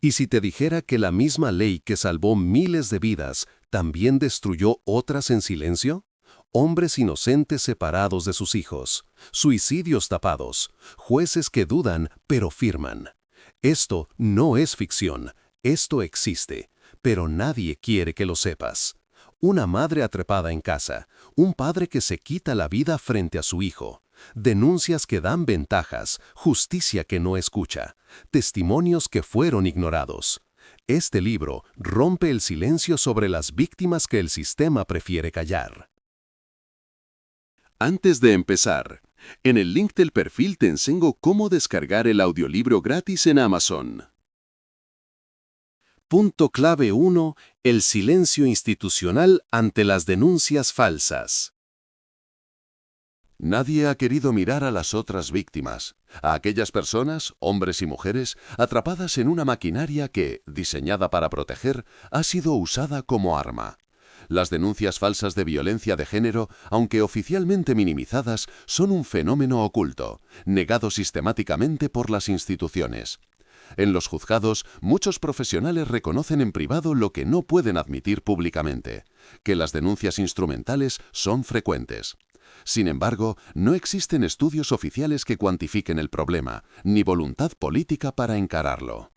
¿Y si te dijera que la misma ley que salvó miles de vidas también destruyó otras en silencio? Hombres inocentes separados de sus hijos, suicidios tapados, jueces que dudan pero firman. Esto no es ficción, esto existe, pero nadie quiere que lo sepas. Una madre atrapada en casa, un padre que se quita la vida frente a su hijo, denuncias que dan ventajas, justicia que no escucha, testimonios que fueron ignorados. Este libro rompe el silencio sobre las víctimas que el sistema prefiere callar. Antes de empezar, en el link del perfil te enseño cómo descargar el audiolibro gratis en Amazon. Punto clave 1. El silencio institucional ante las denuncias falsas. Nadie ha querido mirar a las otras víctimas, a aquellas personas, hombres y mujeres, atrapadas en una maquinaria que, diseñada para proteger, ha sido usada como arma. Las denuncias falsas de violencia de género, aunque oficialmente minimizadas, son un fenómeno oculto, negado sistemáticamente por las instituciones. En los juzgados, muchos profesionales reconocen en privado lo que no pueden admitir públicamente, que las denuncias instrumentales son frecuentes. Sin embargo, no existen estudios oficiales que cuantifiquen el problema, ni voluntad política para encararlo.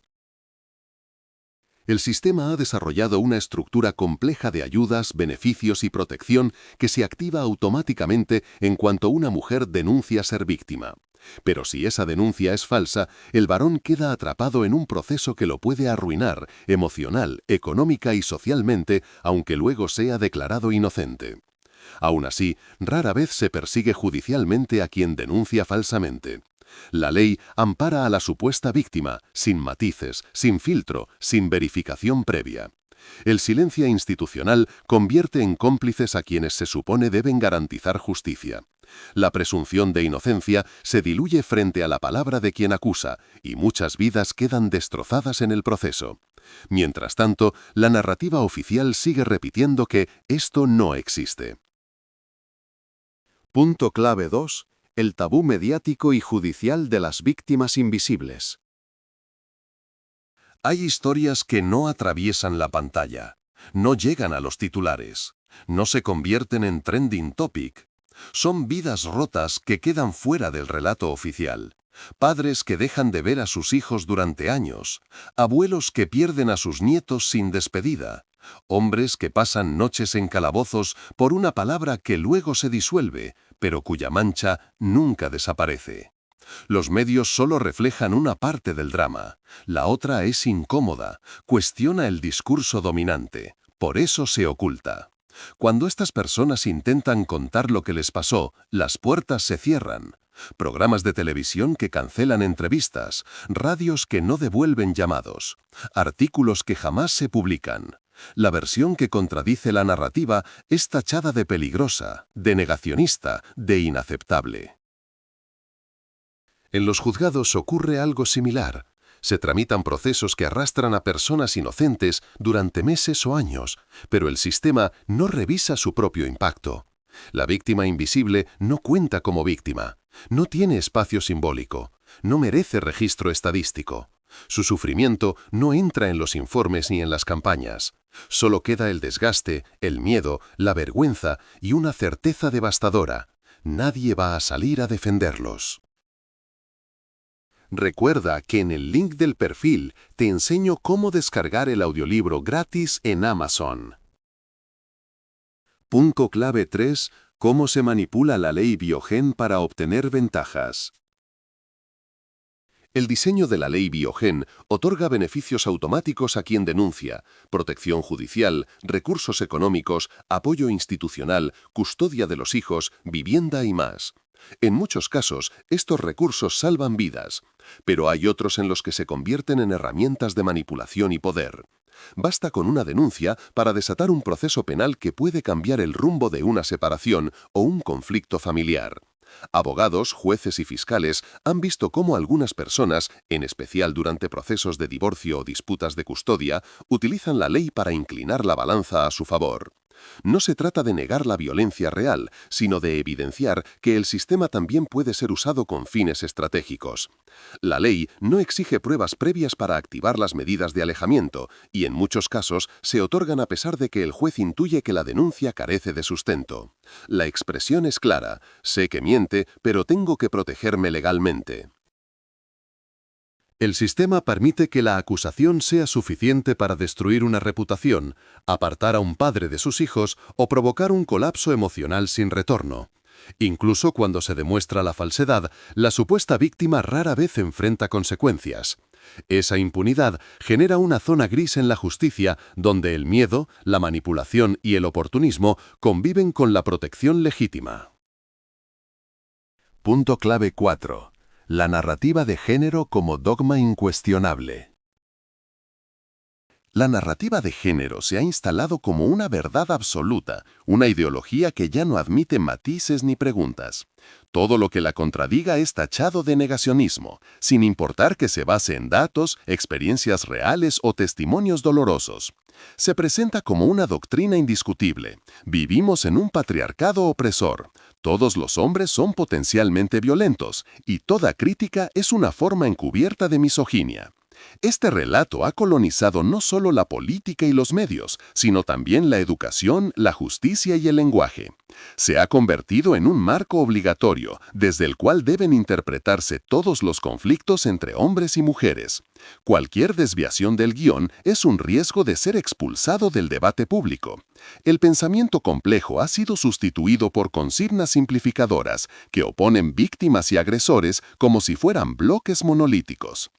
El sistema ha desarrollado una estructura compleja de ayudas, beneficios y protección que se activa automáticamente en cuanto una mujer denuncia ser víctima. Pero si esa denuncia es falsa, el varón queda atrapado en un proceso que lo puede arruinar emocional, económica y socialmente, aunque luego sea declarado inocente. Aún así, rara vez se persigue judicialmente a quien denuncia falsamente. La ley ampara a la supuesta víctima, sin matices, sin filtro, sin verificación previa. El silencio institucional convierte en cómplices a quienes se supone deben garantizar justicia. La presunción de inocencia se diluye frente a la palabra de quien acusa, y muchas vidas quedan destrozadas en el proceso. Mientras tanto, la narrativa oficial sigue repitiendo que esto no existe. Punto clave 2. El tabú mediático y judicial de las víctimas invisibles. Hay historias que no atraviesan la pantalla, no llegan a los titulares, no se convierten en trending topic. Son vidas rotas que quedan fuera del relato oficial. Padres que dejan de ver a sus hijos durante años, abuelos que pierden a sus nietos sin despedida, hombres que pasan noches en calabozos por una palabra que luego se disuelve, pero cuya mancha nunca desaparece. Los medios solo reflejan una parte del drama, la otra es incómoda, cuestiona el discurso dominante, por eso se oculta. Cuando estas personas intentan contar lo que les pasó, las puertas se cierran. Programas de televisión que cancelan entrevistas, radios que no devuelven llamados, artículos que jamás se publican. La versión que contradice la narrativa es tachada de peligrosa, de negacionista, de inaceptable. En los juzgados ocurre algo similar. Se tramitan procesos que arrastran a personas inocentes durante meses o años, pero el sistema no revisa su propio impacto. La víctima invisible no cuenta como víctima, no tiene espacio simbólico, no merece registro estadístico. Su sufrimiento no entra en los informes ni en las campañas. Solo queda el desgaste, el miedo, la vergüenza y una certeza devastadora. Nadie va a salir a defenderlos. Recuerda que en el link del perfil te enseño cómo descargar el audiolibro gratis en Amazon. Punto clave 3. Cómo se manipula la ley Biogen para obtener ventajas. El diseño de la ley Biogen otorga beneficios automáticos a quien denuncia, protección judicial, recursos económicos, apoyo institucional, custodia de los hijos, vivienda y más. En muchos casos, estos recursos salvan vidas, pero hay otros en los que se convierten en herramientas de manipulación y poder. Basta con una denuncia para desatar un proceso penal que puede cambiar el rumbo de una separación o un conflicto familiar. Abogados, jueces y fiscales han visto cómo algunas personas, en especial durante procesos de divorcio o disputas de custodia, utilizan la ley para inclinar la balanza a su favor. No se trata de negar la violencia real, sino de evidenciar que el sistema también puede ser usado con fines estratégicos. La ley no exige pruebas previas para activar las medidas de alejamiento y en muchos casos se otorgan a pesar de que el juez intuye que la denuncia carece de sustento. La expresión es clara: sé que miente, pero tengo que protegerme legalmente. El sistema permite que la acusación sea suficiente para destruir una reputación, apartar a un padre de sus hijos o provocar un colapso emocional sin retorno. Incluso cuando se demuestra la falsedad, la supuesta víctima rara vez enfrenta consecuencias. Esa impunidad genera una zona gris en la justicia donde el miedo, la manipulación y el oportunismo conviven con la protección legítima. Punto clave 4. La narrativa de género como dogma incuestionable. La narrativa de género se ha instalado como una verdad absoluta, una ideología que ya no admite matices ni preguntas. Todo lo que la contradiga es tachado de negacionismo, sin importar que se base en datos, experiencias reales o testimonios dolorosos. Se presenta como una doctrina indiscutible. Vivimos en un patriarcado opresor. Todos los hombres son potencialmente violentos, y toda crítica es una forma encubierta de misoginia. Este relato ha colonizado no solo la política y los medios, sino también la educación, la justicia y el lenguaje. Se ha convertido en un marco obligatorio, desde el cual deben interpretarse todos los conflictos entre hombres y mujeres. Cualquier desviación del guión es un riesgo de ser expulsado del debate público. El pensamiento complejo ha sido sustituido por consignas simplificadoras que oponen víctimas y agresores como si fueran bloques monolíticos.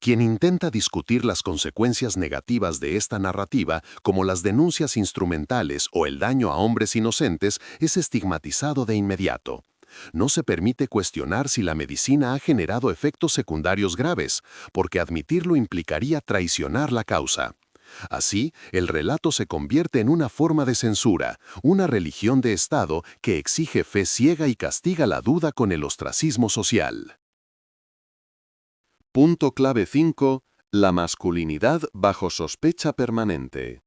Quien intenta discutir las consecuencias negativas de esta narrativa, como las denuncias instrumentales o el daño a hombres inocentes, es estigmatizado de inmediato. No se permite cuestionar si la medicina ha generado efectos secundarios graves, porque admitirlo implicaría traicionar la causa. Así, el relato se convierte en una forma de censura, una religión de Estado que exige fe ciega y castiga la duda con el ostracismo social. Punto clave 5. La masculinidad bajo sospecha permanente.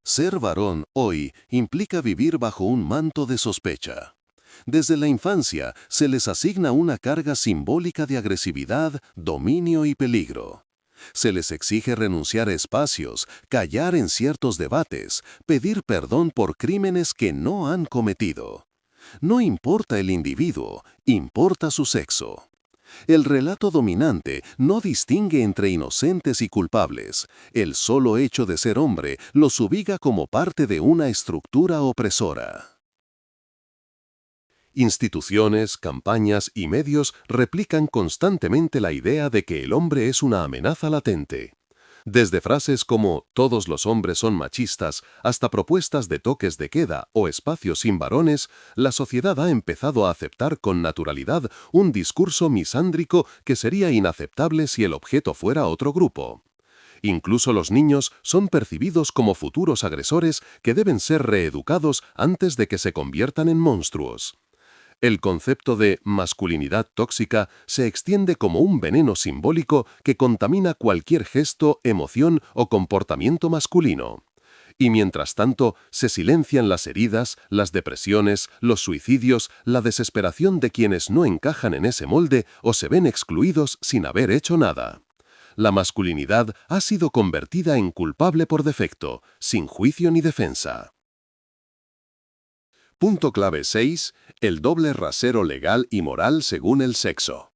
Ser varón hoy implica vivir bajo un manto de sospecha. Desde la infancia se les asigna una carga simbólica de agresividad, dominio y peligro. Se les exige renunciar a espacios, callar en ciertos debates, pedir perdón por crímenes que no han cometido. No importa el individuo, importa su sexo. El relato dominante no distingue entre inocentes y culpables. El solo hecho de ser hombre los ubica como parte de una estructura opresora. Instituciones, campañas y medios replican constantemente la idea de que el hombre es una amenaza latente. Desde frases como «todos los hombres son machistas» hasta propuestas de toques de queda o espacios sin varones, la sociedad ha empezado a aceptar con naturalidad un discurso misándrico que sería inaceptable si el objeto fuera otro grupo. Incluso los niños son percibidos como futuros agresores que deben ser reeducados antes de que se conviertan en monstruos. El concepto de masculinidad tóxica se extiende como un veneno simbólico que contamina cualquier gesto, emoción o comportamiento masculino. Y mientras tanto, se silencian las heridas, las depresiones, los suicidios, la desesperación de quienes no encajan en ese molde o se ven excluidos sin haber hecho nada. La masculinidad ha sido convertida en culpable por defecto, sin juicio ni defensa. Punto clave 6. El doble rasero legal y moral según el sexo.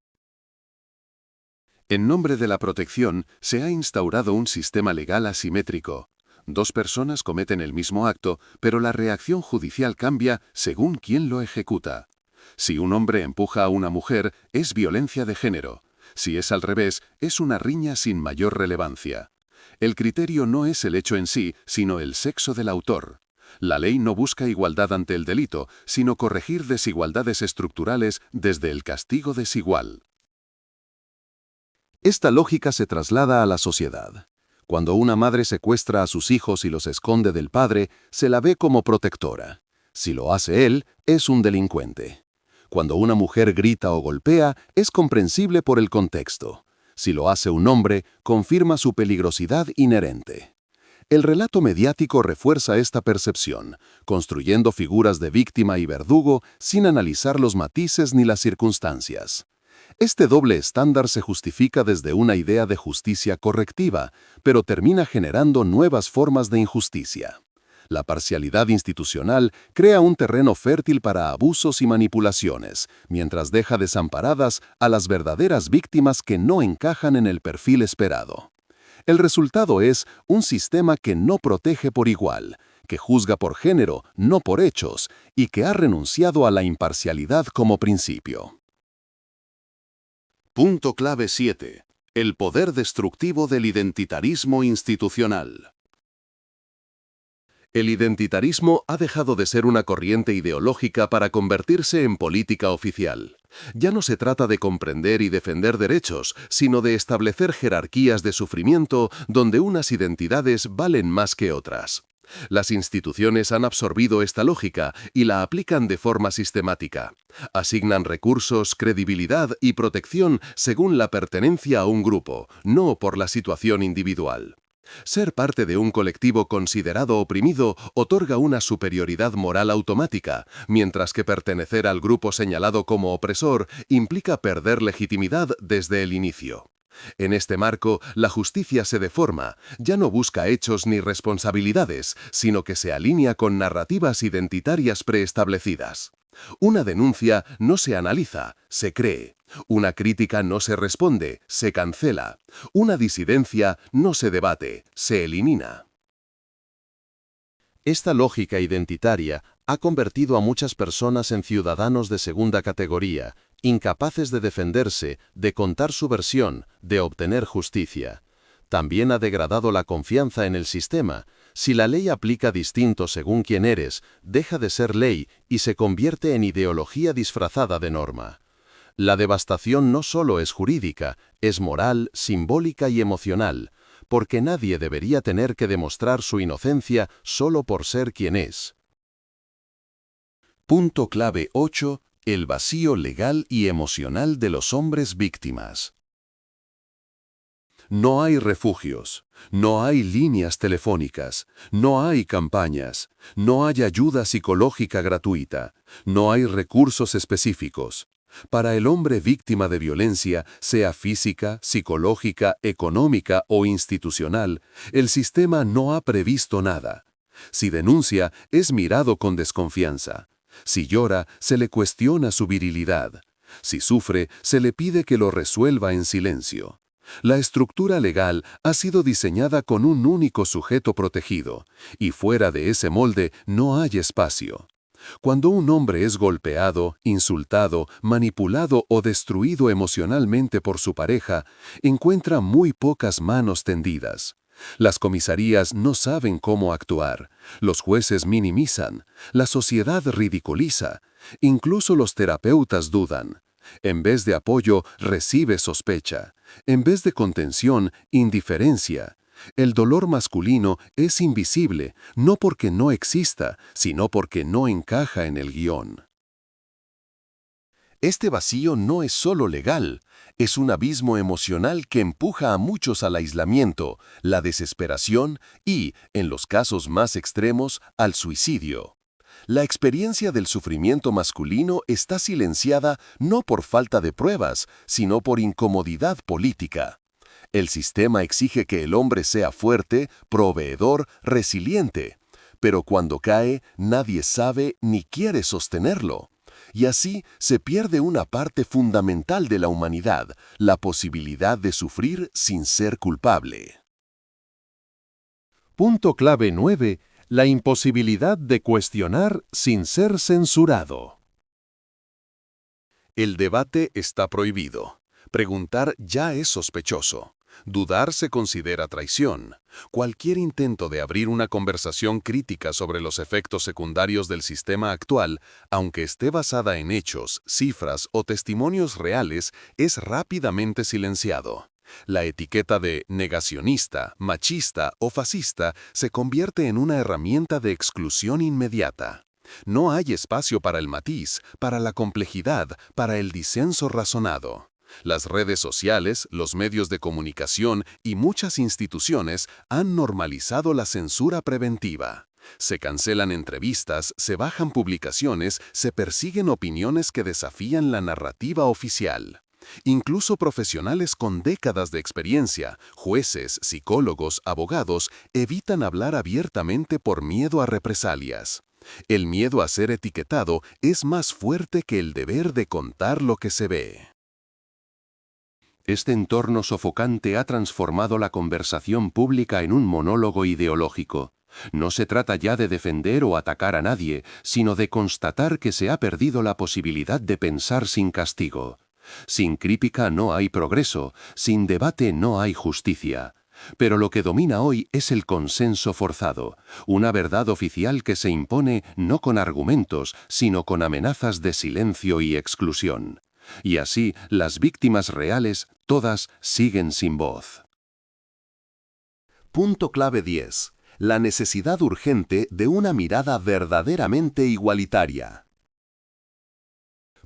En nombre de la protección, se ha instaurado un sistema legal asimétrico. Dos personas cometen el mismo acto, pero la reacción judicial cambia según quién lo ejecuta. Si un hombre empuja a una mujer, es violencia de género. Si es al revés, es una riña sin mayor relevancia. El criterio no es el hecho en sí, sino el sexo del autor. La ley no busca igualdad ante el delito, sino corregir desigualdades estructurales desde el castigo desigual. Esta lógica se traslada a la sociedad. Cuando una madre secuestra a sus hijos y los esconde del padre, se la ve como protectora. Si lo hace él, es un delincuente. Cuando una mujer grita o golpea, es comprensible por el contexto. Si lo hace un hombre, confirma su peligrosidad inherente. El relato mediático refuerza esta percepción, construyendo figuras de víctima y verdugo sin analizar los matices ni las circunstancias. Este doble estándar se justifica desde una idea de justicia correctiva, pero termina generando nuevas formas de injusticia. La parcialidad institucional crea un terreno fértil para abusos y manipulaciones, mientras deja desamparadas a las verdaderas víctimas que no encajan en el perfil esperado. El resultado es un sistema que no protege por igual, que juzga por género, no por hechos, y que ha renunciado a la imparcialidad como principio. Punto clave 7. El poder destructivo del identitarismo institucional. El identitarismo ha dejado de ser una corriente ideológica para convertirse en política oficial. Ya no se trata de comprender y defender derechos, sino de establecer jerarquías de sufrimiento donde unas identidades valen más que otras. Las instituciones han absorbido esta lógica y la aplican de forma sistemática. Asignan recursos, credibilidad y protección según la pertenencia a un grupo, no por la situación individual. Ser parte de un colectivo considerado oprimido otorga una superioridad moral automática, mientras que pertenecer al grupo señalado como opresor implica perder legitimidad desde el inicio. En este marco, la justicia se deforma, ya no busca hechos ni responsabilidades, sino que se alinea con narrativas identitarias preestablecidas. Una denuncia no se analiza, se cree. Una crítica no se responde, se cancela. Una disidencia no se debate, se elimina. Esta lógica identitaria ha convertido a muchas personas en ciudadanos de segunda categoría, incapaces de defenderse, de contar su versión, de obtener justicia. También ha degradado la confianza en el sistema. Si la ley aplica distinto según quién eres, deja de ser ley y se convierte en ideología disfrazada de norma. La devastación no solo es jurídica, es moral, simbólica y emocional, porque nadie debería tener que demostrar su inocencia solo por ser quien es. Punto clave 8. El vacío legal y emocional de los hombres víctimas. No hay refugios, no hay líneas telefónicas, no hay campañas, no hay ayuda psicológica gratuita, no hay recursos específicos. Para el hombre víctima de violencia, sea física, psicológica, económica o institucional, el sistema no ha previsto nada. Si denuncia, es mirado con desconfianza. Si llora, se le cuestiona su virilidad. Si sufre, se le pide que lo resuelva en silencio. La estructura legal ha sido diseñada con un único sujeto protegido, y fuera de ese molde no hay espacio. Cuando un hombre es golpeado, insultado, manipulado o destruido emocionalmente por su pareja, encuentra muy pocas manos tendidas. Las comisarías no saben cómo actuar, los jueces minimizan, la sociedad ridiculiza, incluso los terapeutas dudan. En vez de apoyo, recibe sospecha. En vez de contención, indiferencia. El dolor masculino es invisible, no porque no exista, sino porque no encaja en el guión. Este vacío no es solo legal, es un abismo emocional que empuja a muchos al aislamiento, la desesperación y, en los casos más extremos, al suicidio. La experiencia del sufrimiento masculino está silenciada no por falta de pruebas, sino por incomodidad política. El sistema exige que el hombre sea fuerte, proveedor, resiliente, pero cuando cae, nadie sabe ni quiere sostenerlo. Y así se pierde una parte fundamental de la humanidad, la posibilidad de sufrir sin ser culpable. Punto clave 9. La imposibilidad de cuestionar sin ser censurado. El debate está prohibido. Preguntar ya es sospechoso. Dudar se considera traición. Cualquier intento de abrir una conversación crítica sobre los efectos secundarios del sistema actual, aunque esté basada en hechos, cifras o testimonios reales, es rápidamente silenciado. La etiqueta de negacionista, machista o fascista se convierte en una herramienta de exclusión inmediata. No hay espacio para el matiz, para la complejidad, para el disenso razonado. Las redes sociales, los medios de comunicación y muchas instituciones han normalizado la censura preventiva. Se cancelan entrevistas, se bajan publicaciones, se persiguen opiniones que desafían la narrativa oficial. Incluso profesionales con décadas de experiencia, jueces, psicólogos, abogados, evitan hablar abiertamente por miedo a represalias. El miedo a ser etiquetado es más fuerte que el deber de contar lo que se ve. Este entorno sofocante ha transformado la conversación pública en un monólogo ideológico. No se trata ya de defender o atacar a nadie, sino de constatar que se ha perdido la posibilidad de pensar sin castigo. Sin crítica no hay progreso, sin debate no hay justicia. Pero lo que domina hoy es el consenso forzado, una verdad oficial que se impone no con argumentos, sino con amenazas de silencio y exclusión. Y así, las víctimas reales, todas, siguen sin voz. Punto clave 10. La necesidad urgente de una mirada verdaderamente igualitaria.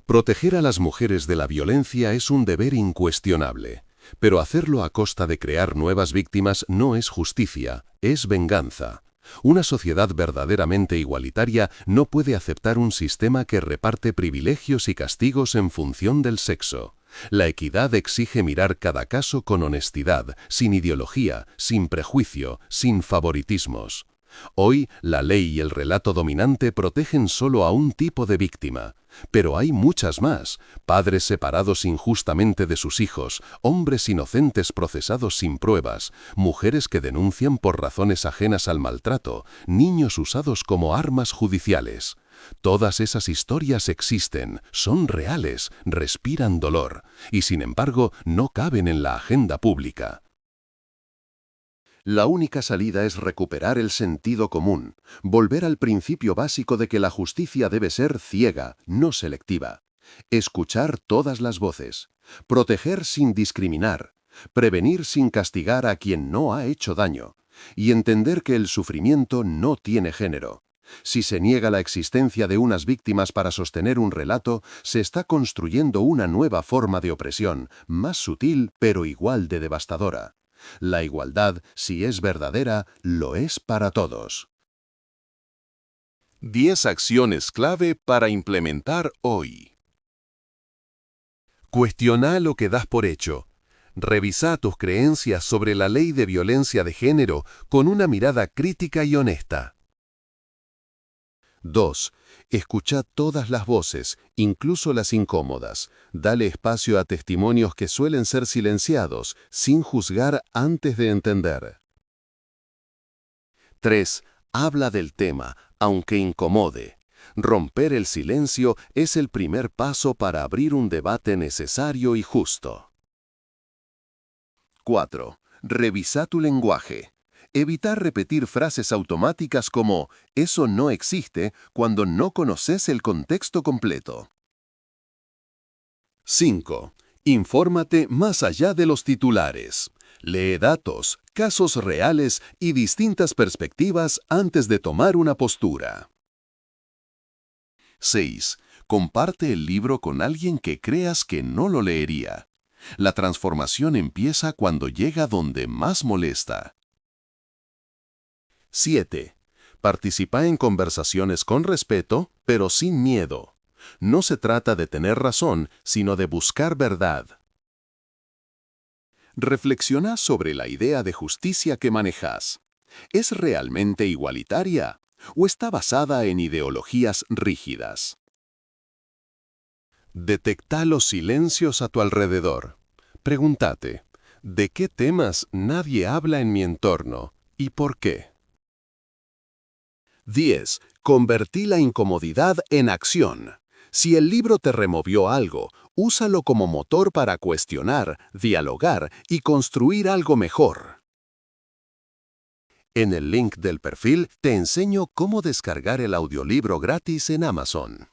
Proteger a las mujeres de la violencia es un deber incuestionable, pero hacerlo a costa de crear nuevas víctimas no es justicia, es venganza. Una sociedad verdaderamente igualitaria no puede aceptar un sistema que reparte privilegios y castigos en función del sexo. La equidad exige mirar cada caso con honestidad, sin ideología, sin prejuicio, sin favoritismos. Hoy, la ley y el relato dominante protegen solo a un tipo de víctima. Pero hay muchas más: padres separados injustamente de sus hijos, hombres inocentes procesados sin pruebas, mujeres que denuncian por razones ajenas al maltrato, niños usados como armas judiciales. Todas esas historias existen, son reales, respiran dolor, y sin embargo no caben en la agenda pública. La única salida es recuperar el sentido común, volver al principio básico de que la justicia debe ser ciega, no selectiva. Escuchar todas las voces, proteger sin discriminar, prevenir sin castigar a quien no ha hecho daño, y entender que el sufrimiento no tiene género. Si se niega la existencia de unas víctimas para sostener un relato, se está construyendo una nueva forma de opresión, más sutil pero igual de devastadora. La igualdad, si es verdadera, lo es para todos. 10 acciones clave para implementar hoy. Cuestiona lo que das por hecho. Revisa tus creencias sobre la ley de violencia de género con una mirada crítica y honesta. 2. Escucha todas las voces, incluso las incómodas. Dale espacio a testimonios que suelen ser silenciados, sin juzgar antes de entender. 3. Habla del tema, aunque incomode. Romper el silencio es el primer paso para abrir un debate necesario y justo. 4. Revisa tu lenguaje. Evitar repetir frases automáticas como «eso no existe» cuando no conoces el contexto completo. 5. Infórmate más allá de los titulares. Lee datos, casos reales y distintas perspectivas antes de tomar una postura. 6. Comparte el libro con alguien que creas que no lo leería. La transformación empieza cuando llega donde más molesta. 7. Participa en conversaciones con respeto, pero sin miedo. No se trata de tener razón, sino de buscar verdad. Reflexiona sobre la idea de justicia que manejas. ¿Es realmente igualitaria o está basada en ideologías rígidas? Detecta los silencios a tu alrededor. Pregúntate, ¿de qué temas nadie habla en mi entorno y por qué? 10. Convertí la incomodidad en acción. Si el libro te removió algo, úsalo como motor para cuestionar, dialogar y construir algo mejor. En el link del perfil te enseño cómo descargar el audiolibro gratis en Amazon.